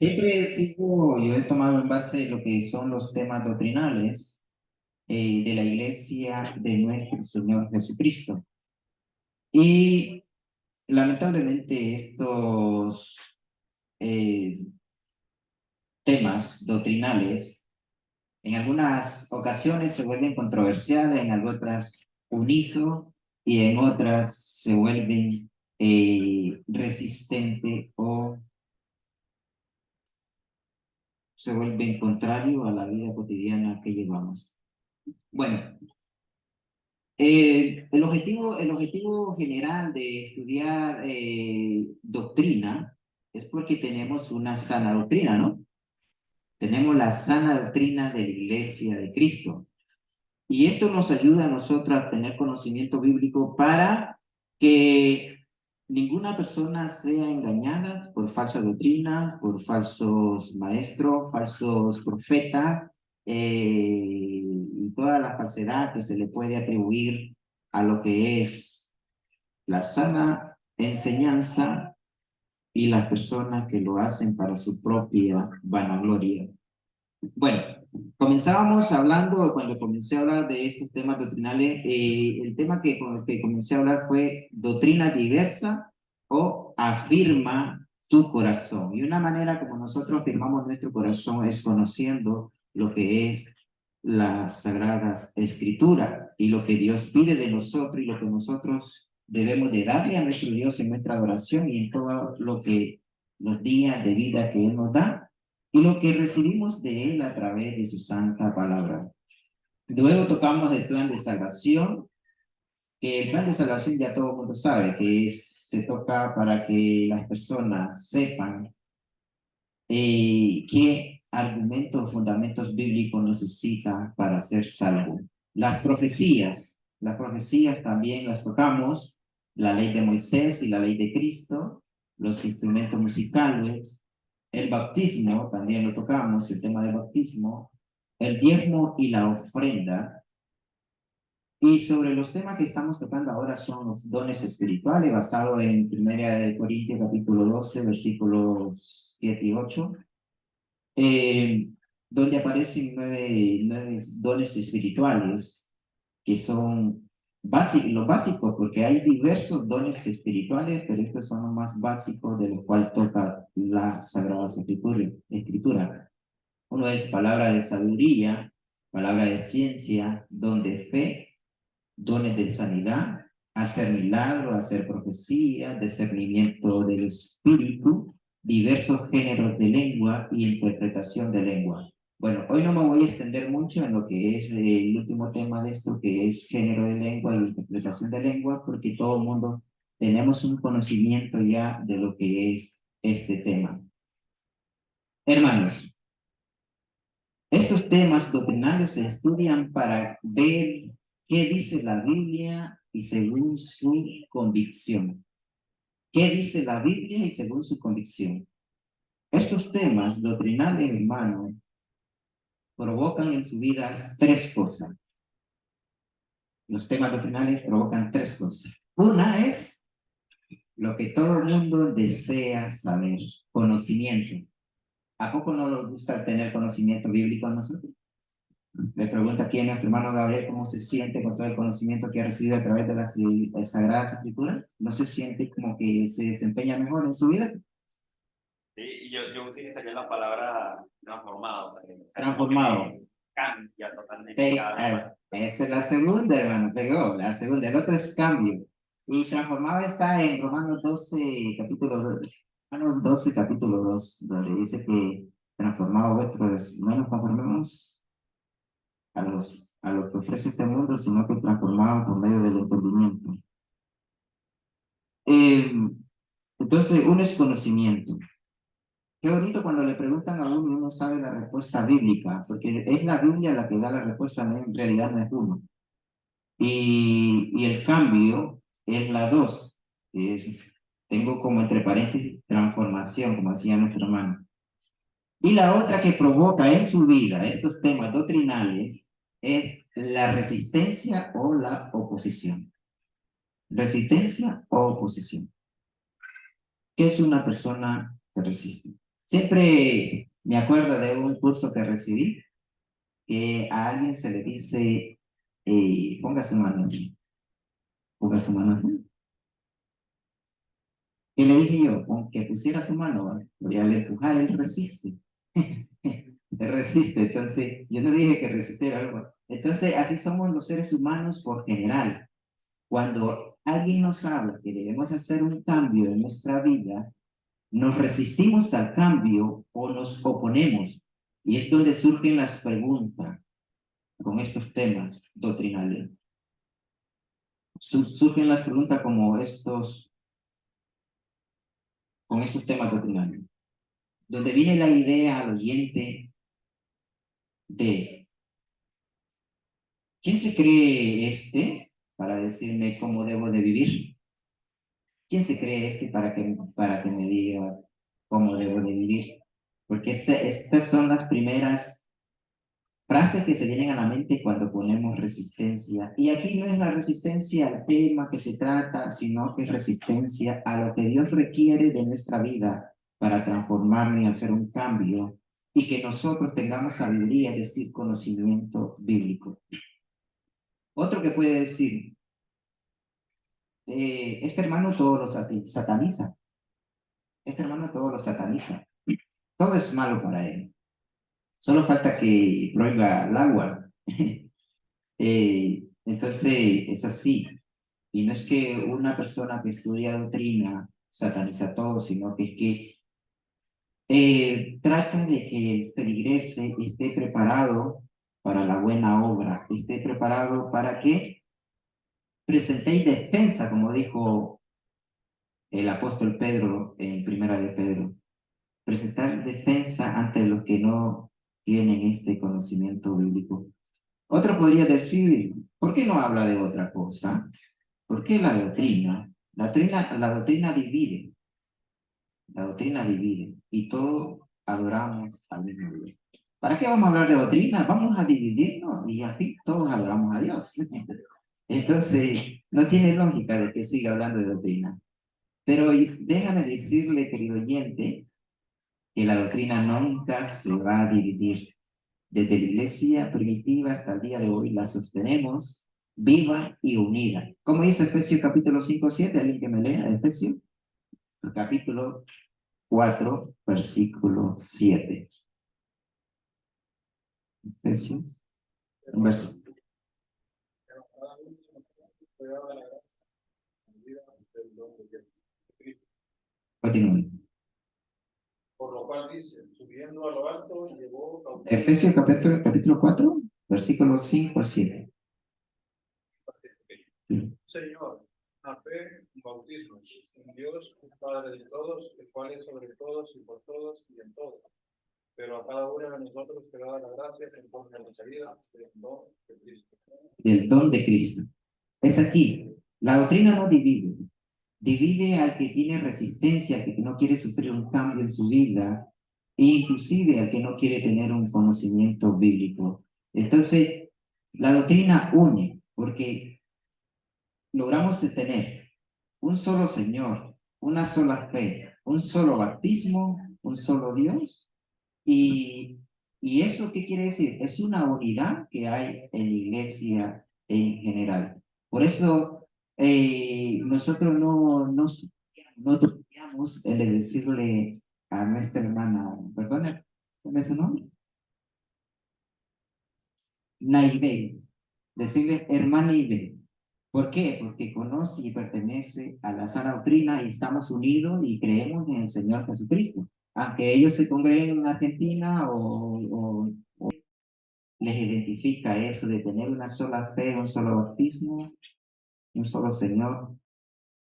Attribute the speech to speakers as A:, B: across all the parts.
A: Yo he tomado en base lo que son los temas doctrinales de la Iglesia de nuestro Señor Jesucristo. Y lamentablemente estos eh, temas doctrinales en algunas ocasiones se vuelven controversiales, en otras uniso y en otras se vuelven resistentes o se vuelven contrario a la vida cotidiana que llevamos. Bueno, el objetivo general de estudiar doctrina es porque tenemos una sana doctrina, ¿no? Tenemos la sana doctrina de la Iglesia de Cristo. Y esto nos ayuda a nosotros a tener conocimiento bíblico para que ninguna persona sea engañada por falsa doctrina, por falsos maestros, falsos profetas, y toda la falsedad que se le puede atribuir a lo que es la sana enseñanza y las personas que lo hacen para su propia vanagloria. Bueno, comenzábamos hablando, cuando comencé a hablar de estos temas doctrinales, el tema con el que comencé a hablar fue doctrina diversa o afirma tu corazón. Y una manera como nosotros afirmamos nuestro corazón es conociendo lo que es las sagradas escrituras y lo que Dios pide de nosotros y lo que nosotros debemos de darle a nuestro Dios en nuestra adoración y en todo lo que los días de vida que Él nos da y lo que recibimos de Él a través de su santa palabra. Luego tocamos el plan de salvación, que el plan de salvación ya todo el mundo sabe, que se toca para que las personas sepan qué argumentos, fundamentos bíblicos necesitan para ser salvo. Las profecías también las tocamos, la ley de Moisés y la ley de Cristo, los instrumentos musicales, el bautismo, también lo tocamos, el tema del bautismo, el diezmo y la ofrenda. Y sobre los temas que estamos tocando ahora son los dones espirituales, basado en 1 Corintios capítulo 12, versículos 7 y 8, eh, donde aparecen nueve dones espirituales que son los básicos, porque hay diversos dones espirituales, pero estos son los más básicos de los cuales toca la Sagrada Escritura. Uno es palabra de sabiduría, palabra de ciencia, don de fe, dones de sanidad, hacer milagros, hacer profecía, discernimiento del espíritu, diversos géneros de lengua y interpretación de lengua. Bueno, hoy no me voy a extender mucho en lo que es el último tema de esto, que es género de lengua y interpretación de lengua, porque todo el mundo tenemos un conocimiento ya de lo que es este tema. Hermanos, estos temas doctrinales se estudian para ver qué dice la Biblia y según su convicción. ¿Qué dice la Biblia y según su convicción? Estos temas doctrinales, hermano, provocan en su vida tres cosas. Los temas doctrinales provocan tres cosas. Una es lo que todo el mundo desea saber, conocimiento. ¿A poco no nos gusta tener conocimiento bíblico a nosotros? Le pregunta aquí a nuestro hermano Gabriel cómo se siente con todo el conocimiento que ha recibido a través de las Sagradas Escrituras. ¿No se siente como que se desempeña mejor en su vida?
B: Sí, y yo utilizaría la palabra transformado también. O sea, como que
A: Transformado.
B: cambia totalmente cada vez.
A: Esa es la segunda, hermano, pegó. La segunda, el otro es cambio. Y transformado está en Romanos 12, capítulo 2. Romanos 12, capítulo 2, donde dice que transformado vuestros, no nos conformemos a lo que ofrece este mundo, sino que transformado por medio del entendimiento. Eh, entonces, uno es conocimiento. Qué bonito cuando le preguntan a uno y uno sabe la respuesta bíblica, porque es la Biblia la que da la respuesta, no, en realidad no es uno. Y el cambio es la dos. Tengo como entre paréntesis transformación, como decía nuestro hermano. Y la otra que provoca en su vida estos temas doctrinales es la resistencia o la oposición. Resistencia o oposición. ¿Qué es una persona que resiste? Siempre me acuerdo de un curso que recibí, que a alguien se le dice, ponga su mano así, ponga su mano así. ¿Qué le dije yo? Con que pusiera su mano, voy a empujar, él resiste. Él resiste, entonces yo no le dije que resistiera algo. Entonces, así somos los seres humanos por general. Cuando alguien nos habla que debemos hacer un cambio en nuestra vida, nos resistimos al cambio o nos oponemos. Y es donde surgen las preguntas con estos temas doctrinales. Surgen las preguntas como con estos temas doctrinales. Donde viene la idea al oyente de ¿quién se cree este para decirme cómo debo de vivir? ¿Quién se cree este para que me diga cómo debo de vivir? Porque estas son las primeras frases que se vienen a la mente cuando ponemos resistencia. Y aquí no es la resistencia al tema que se trata, sino que es resistencia a lo que Dios requiere de nuestra vida para transformarnos y hacer un cambio y que nosotros tengamos sabiduría, es decir, conocimiento bíblico. Otro que puede decir, este hermano todo lo sataniza, este hermano todo lo sataniza, todo es malo para él, solo falta que prohíba el agua. Entonces, es así. Y no es que una persona que estudia doctrina sataniza todo, sino que es que trata de que el feligrese esté preparado para la buena obra, esté preparado para que presentéis defensa, como dijo el apóstol Pedro en Primera de Pedro, presentar defensa ante los que no tienen este conocimiento bíblico. Otro podría decir, ¿por qué no habla de otra cosa? ¿Por qué la doctrina? La doctrina divide, la doctrina divide y todos adoramos al mismo Dios. ¿Para qué vamos a hablar de doctrina? Vamos a dividirnos y así todos adoramos a Dios. Entonces, no tiene lógica de que siga hablando de doctrina. Pero déjame decirle, querido oyente, que la doctrina nunca se va a dividir. Desde la iglesia primitiva hasta el día de hoy la sostenemos viva y unida. ¿Cómo dice Efesios capítulo 5, 7? ¿Alguien que me lea? Efesios capítulo 4, versículo 7. Efesios, un verso. Continúe.
C: Por lo cual dice, subiendo a lo alto, llevó cautivo.
A: Efesios capítulo 4, versículo 5 al 7. Sí.
C: Señor, a fe, un bautismo, en Dios, un Padre de todos, el cual es sobre todos y por todos y en todos. Pero a cada uno de nosotros te da la gracia conforme a la salida del don de Cristo.
A: Del don de Cristo. Es aquí. La doctrina no divide. Divide al que tiene resistencia, al que no quiere sufrir un cambio en su vida, e inclusive al que no quiere tener un conocimiento bíblico. Entonces, la doctrina une, porque logramos tener un solo Señor, una sola fe, un solo bautismo, un solo Dios. ¿Y eso qué quiere decir? Es una unidad que hay en la iglesia en general. Por eso nosotros no tocamos el de decirle a nuestra hermana, perdona, ¿cómo es su nombre? Naive, decirle hermana Ibe. ¿Por qué? Porque conoce y pertenece a la sana doctrina y estamos unidos y creemos en el Señor Jesucristo. Aunque ellos se congreguen en Argentina o les identifica eso de tener una sola fe, un solo bautismo, un solo Señor,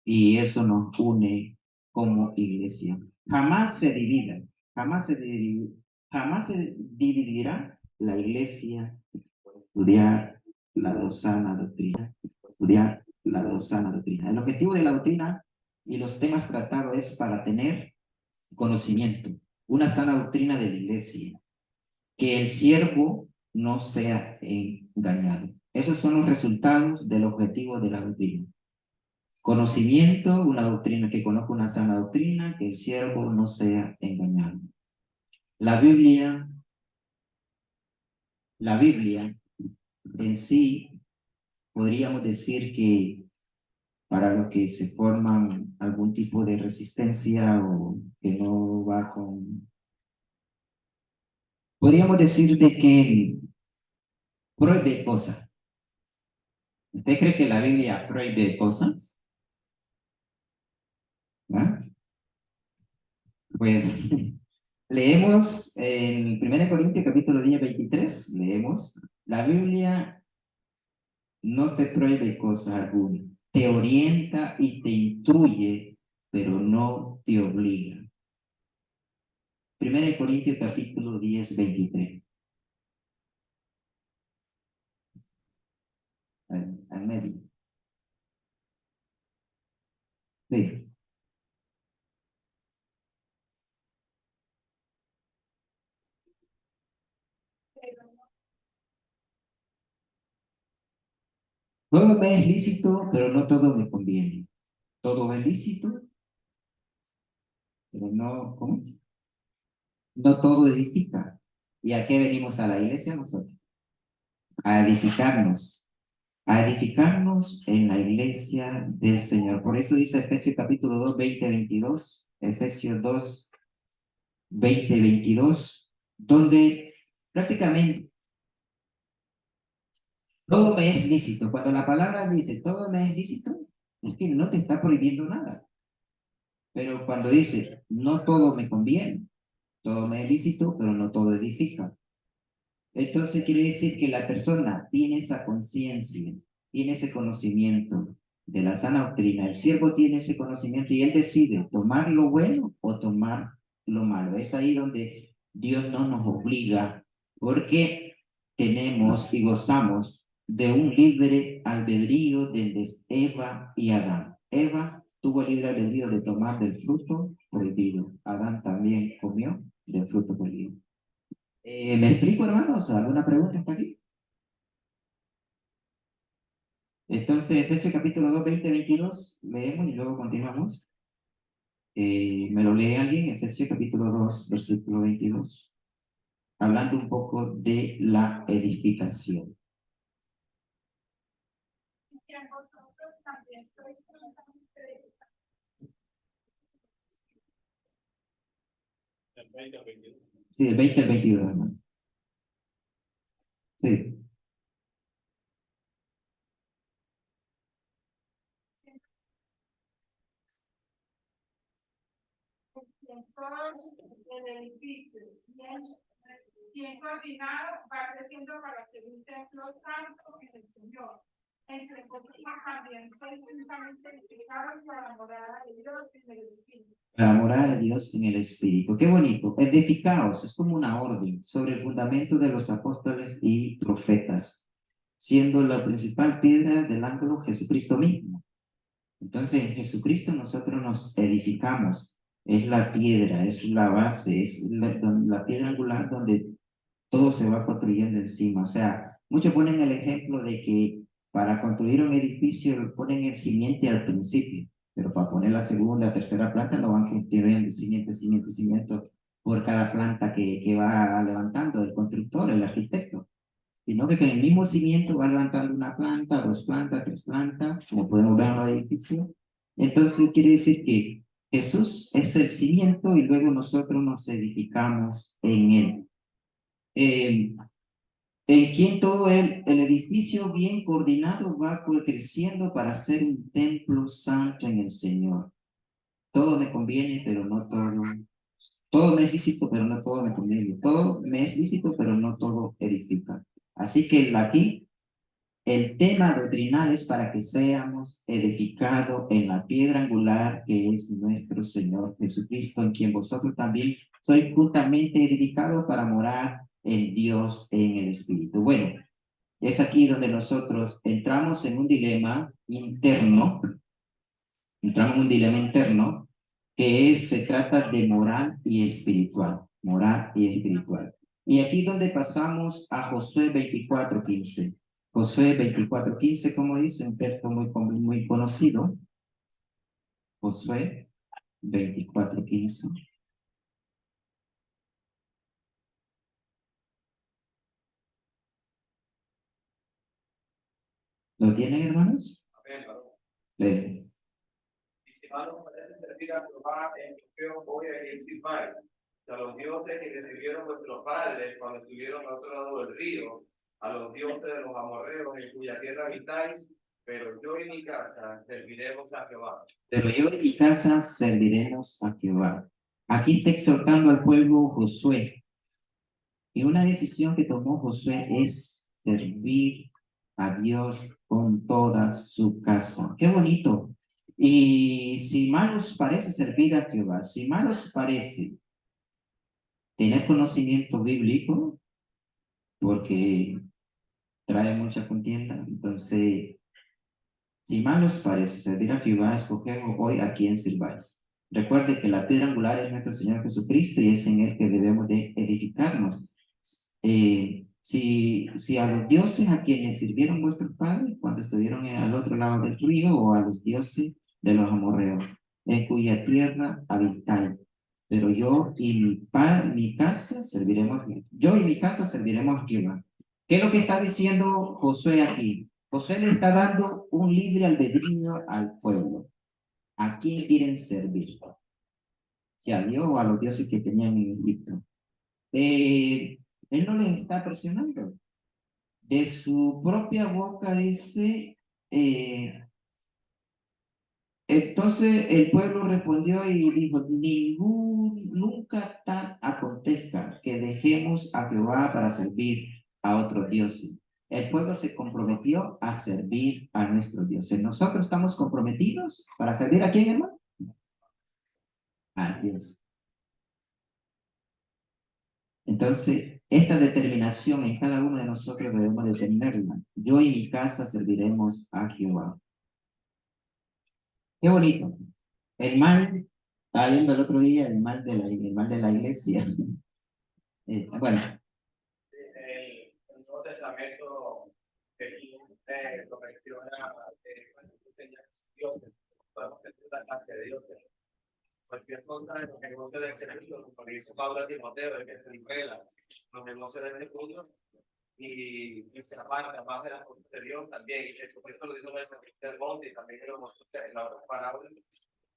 A: y eso nos une como iglesia. Jamás se divida, jamás se dividirá la iglesia por estudiar la sana doctrina, estudiar la sana doctrina. El objetivo de la doctrina y los temas tratados es para tener conocimiento, una sana doctrina de la iglesia, que el siervo no sea engañado. Esos son los resultados del objetivo de la doctrina. Conocimiento, una doctrina que conozca una sana doctrina, que el siervo no sea engañado. La Biblia, la Biblia en sí, podríamos decir que para los que se forman algún tipo de resistencia o que no va con... Podríamos decir de que prohíbe cosas. ¿Usted cree que la Biblia prohíbe cosas? ¿Ah? Pues leemos en 1 Corintios capítulo 10, 23, leemos, la Biblia no te prohíbe cosa alguna, te orienta y te instruye, pero no te obliga. 1 Corintios capítulo 10, 23. Al medio. Sí. Todo me es lícito, pero no todo me conviene. Todo es lícito, pero no, ¿cómo? No todo edifica. ¿Y a qué venimos a la iglesia nosotros? A edificarnos en la iglesia del Señor. Por eso dice Efesios capítulo 2, 20, 22, Efesios 2, 20, 22, donde prácticamente todo me es lícito. Cuando la palabra dice todo me es lícito, es que no te está prohibiendo nada. Pero cuando dice no todo me conviene, todo me es lícito, pero no todo edifica. Entonces quiere decir que la persona tiene esa conciencia, tiene ese conocimiento de la sana doctrina. El siervo tiene ese conocimiento y él decide tomar lo bueno o tomar lo malo. Es ahí donde Dios no nos obliga, porque tenemos y gozamos de un libre albedrío desde Eva y Adán. Eva tuvo libre albedrío de tomar del fruto prohibido. Adán también comió del fruto prohibido. ¿Me explico, hermanos? ¿Alguna pregunta hasta aquí? Entonces, Efesios capítulo 2, 20, 22, leemos y luego continuamos. ¿Me lo lee alguien? Efesios capítulo 2, versículo 22, hablando un poco de la edificación.
C: El 20 al 22.
A: Sí, el 20 al 22, hermano. Sí.
D: Todos el edificio, bien coordinado, va creciendo para ser un templo santo en el Señor. Entre vosotros también sois juntamente edificados para la morada de Dios en el Espíritu.
A: La morada de Dios en el Espíritu. Qué bonito. Edificaos es como una orden sobre el fundamento de los apóstoles y profetas, siendo la principal piedra del ángulo Jesucristo mismo. Entonces, en Jesucristo nosotros nos edificamos. Es la piedra, es la base, es la piedra angular donde todo se va construyendo encima. O sea, muchos ponen el ejemplo de que para construir un edificio ponen el simiente al principio, pero para poner la segunda, tercera planta no van construyendo cimiento, cimiento, cimiento por cada planta que va levantando el constructor, el arquitecto, sino que con el mismo cimiento va levantando una planta, dos plantas, tres plantas, como podemos ver en el edificio. Entonces quiere decir que Jesús es el cimiento y luego nosotros nos edificamos en él. Eh, en quien todo el edificio bien coordinado va creciendo para ser un templo santo en el Señor. Todo me conviene, pero no todo. Todo me es lícito, pero no todo me conviene. Todo me es lícito, pero no todo edifica. Así que aquí el tema doctrinal es para que seamos edificados en la piedra angular que es nuestro Señor Jesucristo, en quien vosotros también sois juntamente edificados para morar en Dios en el Espíritu. Bueno, es aquí donde nosotros entramos en un dilema interno, que se trata de moral y espiritual. Y aquí donde pasamos a Josué 24:15. Josué 24:15, como dice, un texto muy conocido. Josué 24:15. ¿Lo tienen, hermanos?
C: Amén, varón.
A: Leen.
C: Y si mal os parece servir a Jehová en que os voy a ir sin mal. A los dioses que sirvieron vuestros padres cuando estuvieron al otro lado del río, a los dioses de los amorreos en cuya tierra habitáis, pero yo y mi casa serviremos a Jehová.
A: Pero yo y mi casa serviremos a Jehová. Aquí está exhortando al pueblo Josué. Y una decisión que tomó Josué es servir a Dios con toda su casa. Qué bonito. Y si mal os parece servir a Jehová, si mal os parece tener conocimiento bíblico, porque trae mucha contienda, entonces, si mal os parece servir a Jehová, escogemos hoy a quién sirváis. Recuerde que la piedra angular es nuestro Señor Jesucristo y es en Él que debemos de edificarnos. Si a los dioses a quienes sirvieron vuestros padres cuando estuvieron al otro lado del río, o a los dioses de los amorreos, en cuya tierra habitáis. Pero mi casa serviremos, yo y mi casa serviremos a Jehová. ¿Qué es lo que está diciendo Josué aquí? Josué le está dando un libre albedrío al pueblo. ¿A quién quieren servir? Si a Dios o a los dioses que tenían en Egipto. Él no les está presionando. De su propia boca dice, entonces el pueblo respondió y dijo, nunca tal acontezca que dejemos a Jehová para servir a otros dioses. El pueblo se comprometió a servir a nuestros dioses. ¿Nosotros estamos comprometidos para servir a quién, hermano? A Dios. Entonces, esta determinación en cada uno de nosotros debemos de tenerla. Yo y mi casa serviremos a Jehová. Qué bonito. El mal, estaba viendo el otro día el mal de la iglesia. Bueno,
C: El Nuevo Testamento lo menciona cuando tú tenías dioses, podemos tener la clase de dioses. Cualquier cosa de los negocios del servicio, como dice Pablo a Timoteo, que se revela los negocios del estudio y se aparta más de las cosas de Dios también. Y por eso lo dijo en el servicio del monte y también en las otras parábolas,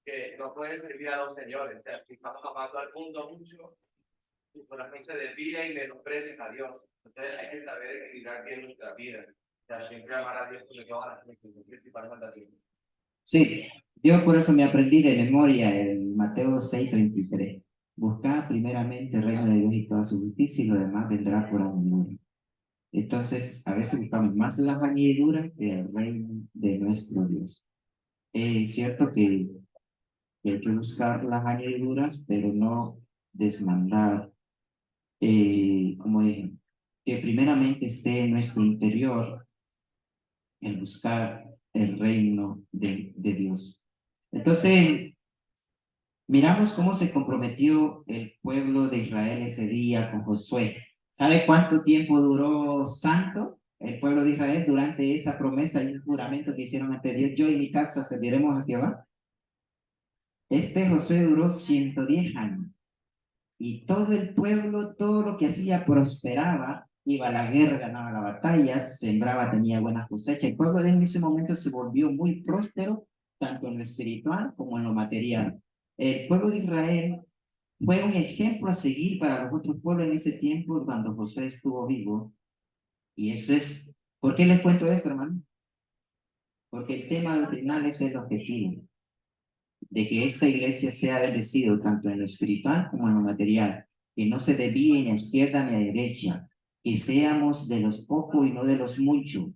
C: que no pueden servir a dos señores. O sea, si estamos amando al mundo mucho, tu corazón se desvía y menosprecia a Dios. Entonces hay que saber equilibrar bien nuestra vida. O sea, siempre amar a Dios sobre todas las cosas, principalmente.
A: sí, yo por eso me aprendí de memoria el Mateo 6:33. Buscad primeramente el reino de Dios y toda su justicia y lo demás vendrá por añadidura. Entonces, a veces buscamos más las añadiduras que el reino de nuestro Dios. Es cierto que hay que buscar las añadiduras, pero no desmandar, como dije, que primeramente esté en nuestro interior el buscar el reino de Dios. Entonces, miramos cómo se comprometió el pueblo de Israel ese día con Josué. ¿Sabe cuánto tiempo duró santo el pueblo de Israel durante esa promesa y un juramento que hicieron ante Dios? Yo y mi casa serviremos a Jehová. Este Josué duró 110 años. Y todo el pueblo, todo lo que hacía prosperaba, iba a la guerra, ganaba la batalla, sembraba, tenía buena cosecha. El pueblo en ese momento se volvió muy próspero, tanto en lo espiritual como en lo material. El pueblo de Israel fue un ejemplo a seguir para los otros pueblos en ese tiempo cuando Josué estuvo vivo. Y eso es, ¿por qué les cuento esto, hermano? Porque el tema doctrinal es el objetivo de que esta iglesia sea bendecida tanto en lo espiritual como en lo material, que no se desvíe ni a izquierda ni a derecha, que seamos de los pocos y no de los muchos.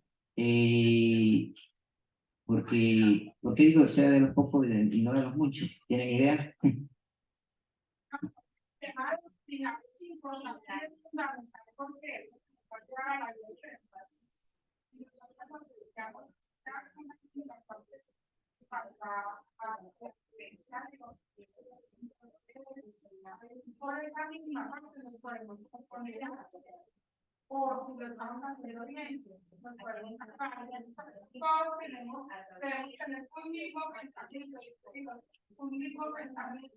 A: ¿Por qué digo sea de los pocos y no de los muchos? ¿Tienen idea?
D: Es importante, es fundamental, porque para la iglesia, y nosotros nos dedicamos por esa misma parte nos podemos poner o si los vamos a hacer oriente, nos podemos sacar. Todos debemos tener un mismo pensamiento, un mismo pensamiento,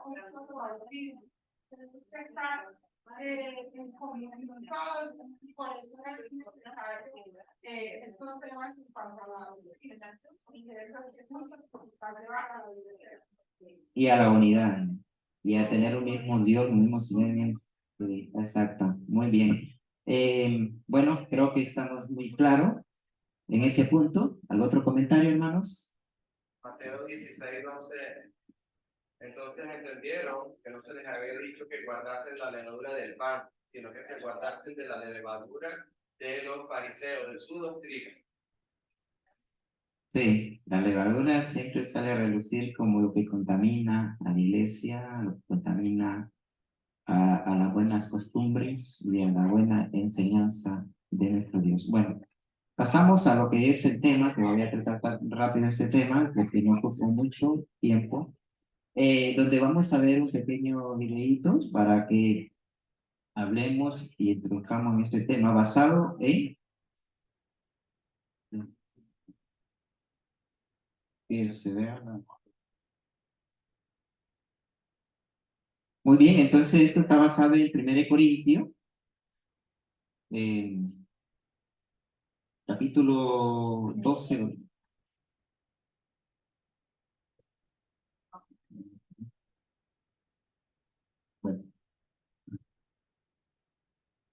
D: un solo bautismo. tenemos que estar en comunión todos, y por eso es necesario estos temas en cuanto a la doctrina, y de eso es mucho para llevar a la vida.
A: Y a la unidad, y a tener un mismo Dios, un mismo Señor. Exacto, muy bien. Bueno, creo que estamos muy claros en ese punto. ¿Algún otro comentario, hermanos?
E: Mateo 16:11. Entonces entendieron que no se les había dicho que guardasen la levadura del pan, sino que se guardasen de la levadura de los fariseos, de su doctrina.
A: Sí, la levadura siempre sale a relucir como lo que contamina a la iglesia, lo que contamina a las buenas costumbres y a la buena enseñanza de nuestro Dios. Bueno, pasamos a lo que es el tema, que voy a tratar tan rápido este tema, porque no ocupo mucho tiempo, donde vamos a ver un pequeño videíto para que hablemos y introduzcamos en este tema basado en que se vea Muy bien, entonces esto está basado en 1 Corintios, capítulo 12.